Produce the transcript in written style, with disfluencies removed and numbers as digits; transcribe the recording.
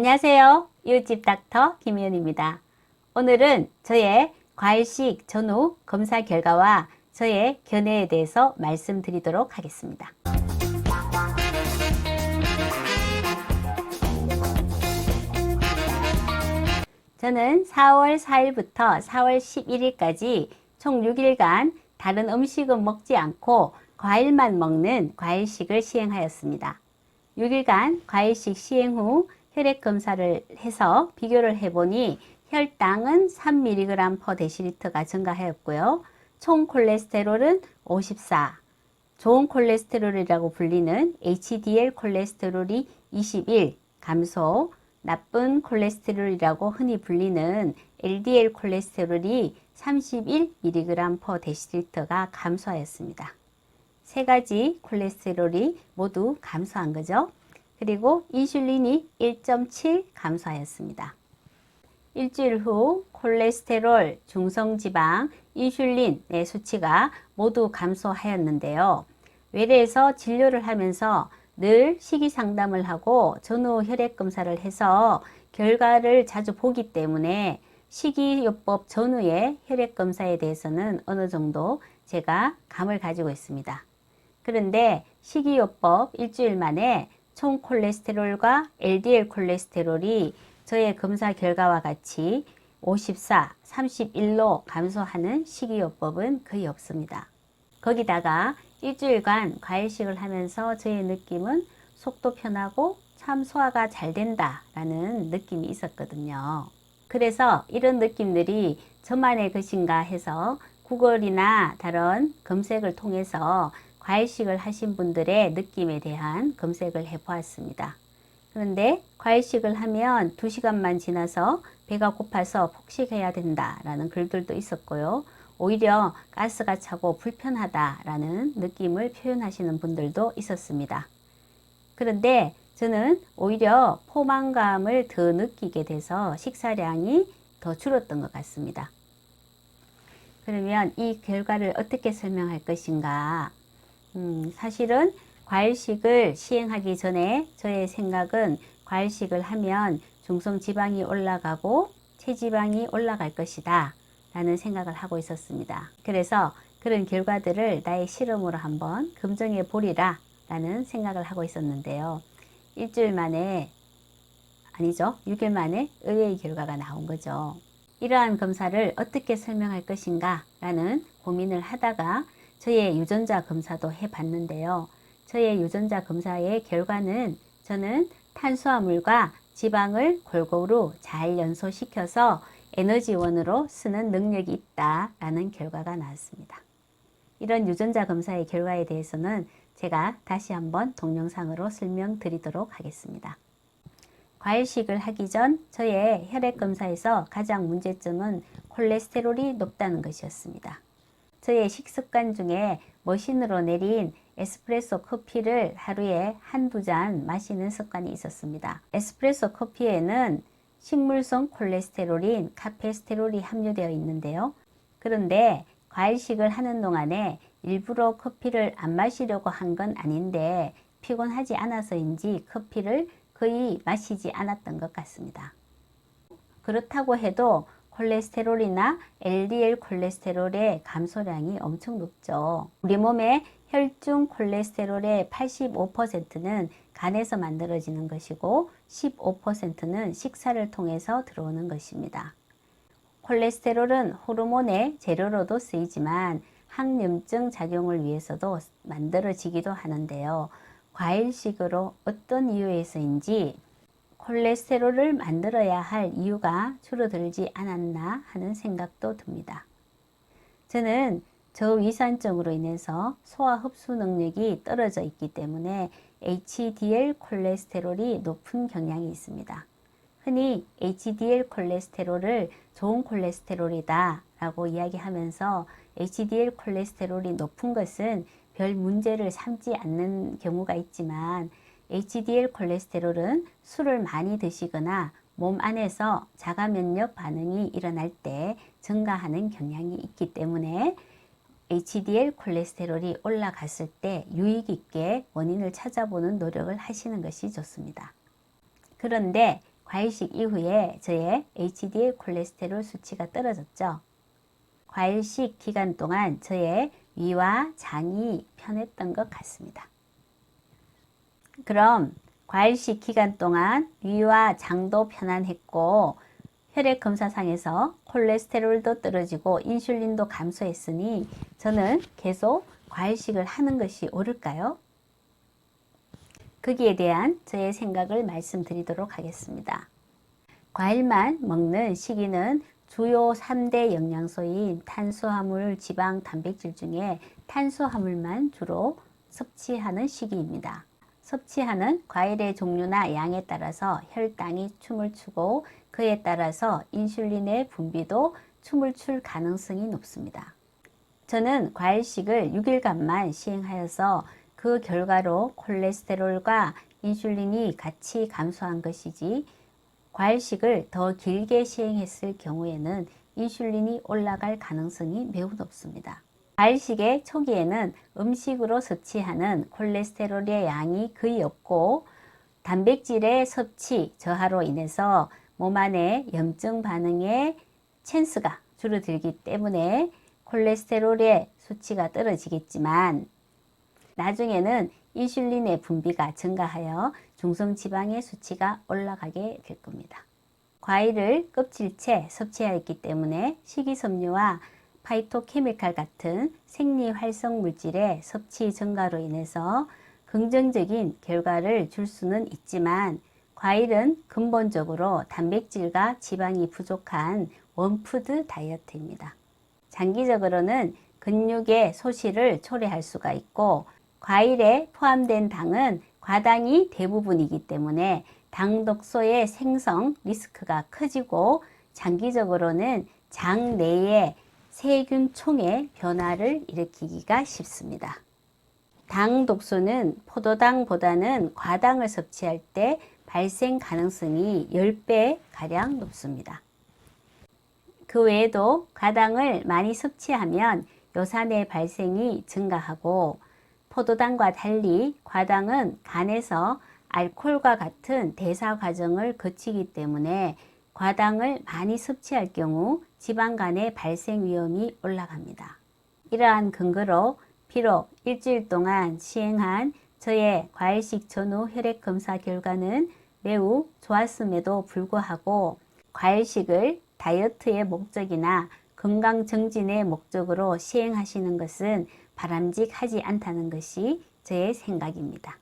안녕하세요. 이웃집 닥터 김희연입니다. 오늘은 저의 과일식 전후 검사 결과와 저의 견해에 대해서 말씀드리도록 하겠습니다. 저는 4월 4일부터 4월 11일까지 총 6일간 다른 음식은 먹지 않고 과일만 먹는 과일식을 시행하였습니다. 6일간 과일식 시행 후 혈액검사를 해서 비교를 해보니 혈당은 3mg/dl가 증가하였고요. 총 콜레스테롤은 54, 좋은 콜레스테롤이라고 불리는 HDL 콜레스테롤이 21 감소, 나쁜 콜레스테롤이라고 흔히 불리는 LDL 콜레스테롤이 31mg/dl가 감소하였습니다. 세 가지 콜레스테롤이 모두 감소한 거죠. 그리고 인슐린이 1.7 감소하였습니다. 일주일 후 콜레스테롤, 중성지방, 인슐린의 수치가 모두 감소하였는데요. 외래에서 진료를 하면서 늘 식이 상담을 하고 전후 혈액 검사를 해서 결과를 자주 보기 때문에 식이요법 전후의 혈액 검사에 대해서는 어느 정도 제가 감을 가지고 있습니다. 그런데 식이요법 일주일 만에 총 콜레스테롤과 LDL 콜레스테롤이 저의 검사 결과와 같이 54, 31로 감소하는 식이요법은 거의 없습니다. 거기다가 일주일간 과일식을 하면서 저의 느낌은 속도 편하고 참 소화가 잘 된다라는 느낌이 있었거든요. 그래서 이런 느낌들이 저만의 것인가 해서 구글이나 다른 검색을 통해서 과일식을 하신 분들의 느낌에 대한 검색을 해보았습니다. 그런데 과일식을 하면 2시간만 지나서 배가 고파서 폭식해야 된다라는 글들도 있었고요. 오히려 가스가 차고 불편하다라는 느낌을 표현하시는 분들도 있었습니다. 그런데 저는 오히려 포만감을 더 느끼게 돼서 식사량이 더 줄었던 것 같습니다. 그러면 이 결과를 어떻게 설명할 것인가? 사실은 과일식을 시행하기 전에 저의 생각은 과일식을 하면 중성지방이 올라가고 체지방이 올라갈 것이다 라는 생각을 하고 있었습니다. 그래서 그런 결과들을 나의 실험으로 한번 검증해 보리라 라는 생각을 하고 있었는데요. 일주일 만에 아니죠. 6일 만에 의외의 결과가 나온 거죠. 이러한 검사를 어떻게 설명할 것인가 라는 고민을 하다가 저의 유전자 검사도 해봤는데요. 저의 유전자 검사의 결과는 저는 탄수화물과 지방을 골고루 잘 연소시켜서 에너지원으로 쓰는 능력이 있다라는 결과가 나왔습니다. 이런 유전자 검사의 결과에 대해서는 제가 다시 한번 동영상으로 설명드리도록 하겠습니다. 과일식을 하기 전 저의 혈액 검사에서 가장 문제점은 콜레스테롤이 높다는 것이었습니다. 저의 식습관 중에 머신으로 내린 에스프레소 커피를 하루에 한두 잔 마시는 습관이 있었습니다. 에스프레소 커피에는 식물성 콜레스테롤인 카페스테롤이 함유되어 있는데요. 그런데 과일식을 하는 동안에 일부러 커피를 안 마시려고 한 건 아닌데 피곤하지 않아서인지 커피를 거의 마시지 않았던 것 같습니다. 그렇다고 해도 콜레스테롤이나 LDL 콜레스테롤의 감소량이 엄청 높죠. 우리 몸의 혈중 콜레스테롤의 85%는 간에서 만들어지는 것이고 15%는 식사를 통해서 들어오는 것입니다. 콜레스테롤은 호르몬의 재료로도 쓰이지만 항염증 작용을 위해서도 만들어지기도 하는데요. 과일식으로 어떤 이유에서인지 콜레스테롤을 만들어야 할 이유가 줄어들지 않았나 하는 생각도 듭니다. 저는 저위산증으로 인해서 소화 흡수 능력이 떨어져 있기 때문에 HDL 콜레스테롤이 높은 경향이 있습니다. 흔히 HDL 콜레스테롤을 좋은 콜레스테롤이다 라고 이야기하면서 HDL 콜레스테롤이 높은 것은 별 문제를 삼지 않는 경우가 있지만 HDL 콜레스테롤은 술을 많이 드시거나 몸 안에서 자가 면역 반응이 일어날 때 증가하는 경향이 있기 때문에 HDL 콜레스테롤이 올라갔을 때 유익 있게 원인을 찾아보는 노력을 하시는 것이 좋습니다. 그런데 과일식 이후에 저의 HDL 콜레스테롤 수치가 떨어졌죠. 과일식 기간 동안 저의 위와 장이 편했던 것 같습니다. 그럼 과일식 기간 동안 위와 장도 편안했고 혈액 검사상에서 콜레스테롤도 떨어지고 인슐린도 감소했으니 저는 계속 과일식을 하는 것이 옳을까요? 거기에 대한 저의 생각을 말씀드리도록 하겠습니다. 과일만 먹는 시기는 주요 3대 영양소인 탄수화물, 지방, 단백질 중에 탄수화물만 주로 섭취하는 시기입니다. 섭취하는 과일의 종류나 양에 따라서 혈당이 춤을 추고 그에 따라서 인슐린의 분비도 춤을 출 가능성이 높습니다. 저는 과일식을 6일간만 시행하여서 그 결과로 콜레스테롤과 인슐린이 같이 감소한 것이지 과일식을 더 길게 시행했을 경우에는 인슐린이 올라갈 가능성이 매우 높습니다. 과일식의 초기에는 음식으로 섭취하는 콜레스테롤의 양이 거의 없고 단백질의 섭취 저하로 인해서 몸 안에 염증 반응의 찬스가 줄어들기 때문에 콜레스테롤의 수치가 떨어지겠지만 나중에는 인슐린의 분비가 증가하여 중성지방의 수치가 올라가게 될 겁니다. 과일을 껍질째 섭취하였기 때문에 식이섬유와 파이토케미칼 같은 생리활성 물질의 섭취 증가로 인해서 긍정적인 결과를 줄 수는 있지만 과일은 근본적으로 단백질과 지방이 부족한 원푸드 다이어트입니다. 장기적으로는 근육의 소실을 초래할 수가 있고 과일에 포함된 당은 과당이 대부분이기 때문에 당 독소의 생성 리스크가 커지고 장기적으로는 장 내에 세균총의 변화를 일으키기가 쉽습니다. 당 독소는 포도당보다는 과당을 섭취할 때 발생 가능성이 10배 가량 높습니다. 그 외에도 과당을 많이 섭취하면 요산의 발생이 증가하고 포도당과 달리 과당은 간에서 알코올과 같은 대사 과정을 거치기 때문에 과당을 많이 섭취할 경우 지방간의 발생 위험이 올라갑니다. 이러한 근거로 비록 일주일 동안 시행한 저의 과일식 전후 혈액 검사 결과는 매우 좋았음에도 불구하고 과일식을 다이어트의 목적이나 건강 정진의 목적으로 시행하시는 것은 바람직하지 않다는 것이 저의 생각입니다.